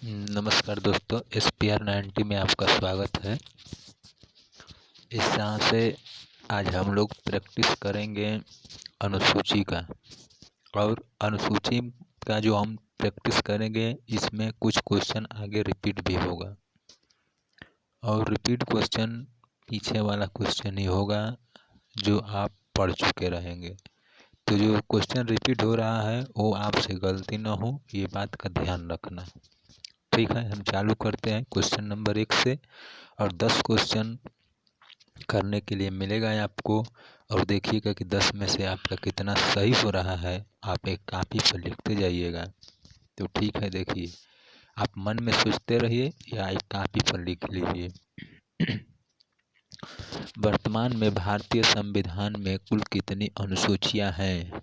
नमस्कार दोस्तों, SPR 90 में आपका स्वागत है। इस तरह से आज हम लोग प्रैक्टिस करेंगे अनुसूची का। और अनुसूची का जो हम प्रैक्टिस करेंगे इसमें कुछ क्वेश्चन आगे रिपीट भी होगा और रिपीट क्वेश्चन पीछे वाला क्वेश्चन ही होगा जो आप पढ़ चुके रहेंगे। तो जो क्वेश्चन रिपीट हो रहा है वो आपसे गलती ना हो, ये बात का ध्यान रखना। ठीक है, हम चालू करते हैं क्वेश्चन नंबर 1 से। और 10 क्वेश्चन करने के लिए मिलेगा आपको। और देखिएगा कि 10 में से आपका कितना सही हो रहा है। आप एक कापी पर लिखते जाइएगा। तो ठीक है, देखिए, आप मन में सोचते रहिए या एक कापी पर लिख लीजिए। वर्तमान में भारतीय संविधान में कुल कितनी अनुसूचियां हैं?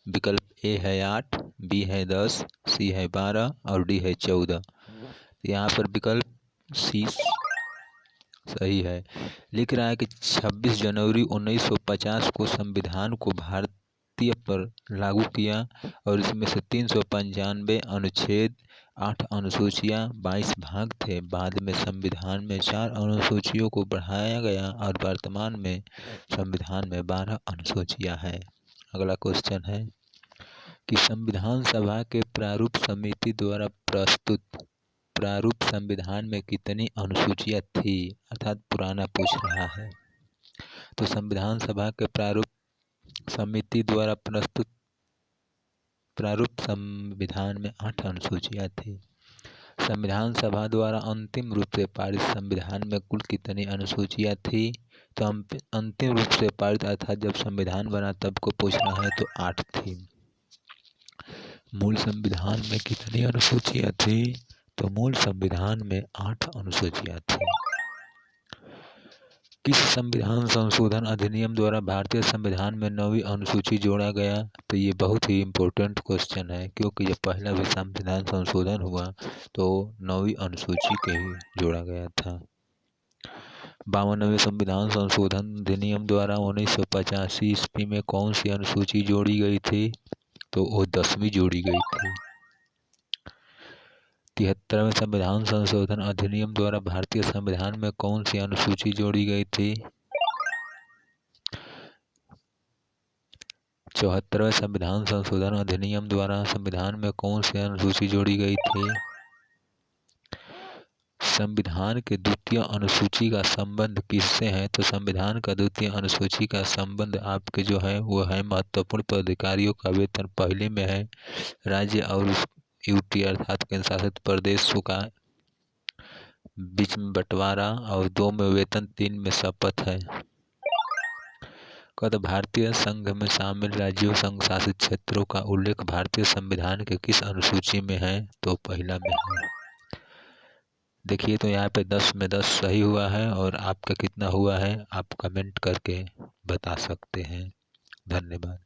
विकल्प ए है 8, बी है 10, सी है 12 और डी है 14। यहाँ पर विकल्प सी सही है। लिख रहा है कि 26 जनवरी 1950 को संविधान को भारतीय पर लागू किया और इसमें से 395 अनुच्छेद, 8 अनुसूचियां, 22 भाग थे। बाद में संविधान में 4 अनुसूचियों को बढ़ाया गया और वर्तमान में संविधान में 12 अनुसूचियां हैं। अगला क्वेश्चन है कि संविधान सभा के प्रारूप समिति द्वारा प्रस्तुत प्रारूप संविधान में कितनी अनुसूचियां थी, अर्थात पुराना पूछ रहा है। तो संविधान सभा के प्रारूप समिति द्वारा प्रस्तुत प्रारूप संविधान में 8 अनुसूचियां थी। संविधान सभा द्वारा अंतिम रूप से पारित संविधान में कुल कितनी अनुसूचियां थी? तो अंतिम रूप से पारित अर्थात जब संविधान बना तब को पूछ रहा है तो 8 थी। मूल संविधान में कितनी अनुसूचियां थी? तो मूल संविधान में 8 अनुसूचियां थी। किस संविधान संशोधन अधिनियम द्वारा भारतीय संविधान में 9वीं अनुसूची जोड़ा गया? तो ये बहुत ही इम्पोर्टेंट क्वेश्चन है, क्योंकि जब पहला भी संविधान संशोधन हुआ तो 9वीं अनुसूची के ही जोड़ा गया था। 52वें संविधान संशोधन अधिनियम द्वारा 1985 ईस्वी में कौन सी अनुसूची जोड़ी गई थी? तो वो 10वीं जोड़ी गई थी। 73वें संविधान संशोधन अधिनियम द्वारा भारतीय संविधान में कौन सी अनुसूची जोड़ी गई थी? 74वें संविधान संशोधन अधिनियम द्वारा संविधान में कौन सी अनुसूची जोड़ी गई थी? संविधान के द्वितीय अनुसूची का संबंध किससे है? तो संविधान का द्वितीय अनुसूची का संबंध आपके जो है वो है महत्वपूर्ण पदाधिकारियों का वेतन पहले में है, राज्य और यूटी अर्थात केंद्र शासित प्रदेशों का बीच में बंटवारा, और 2 में वेतन, 3 में शपथ है। कद भारतीय संघ में शामिल राज्यों संघ शासित क्षेत्रों का उल्लेख भारतीय संविधान के किस अनुसूची में है? तो पहला में है। देखिए, तो यहाँ पे 10 में 10 सही हुआ है। और आपका कितना हुआ है आप कमेंट करके बता सकते हैं। धन्यवाद।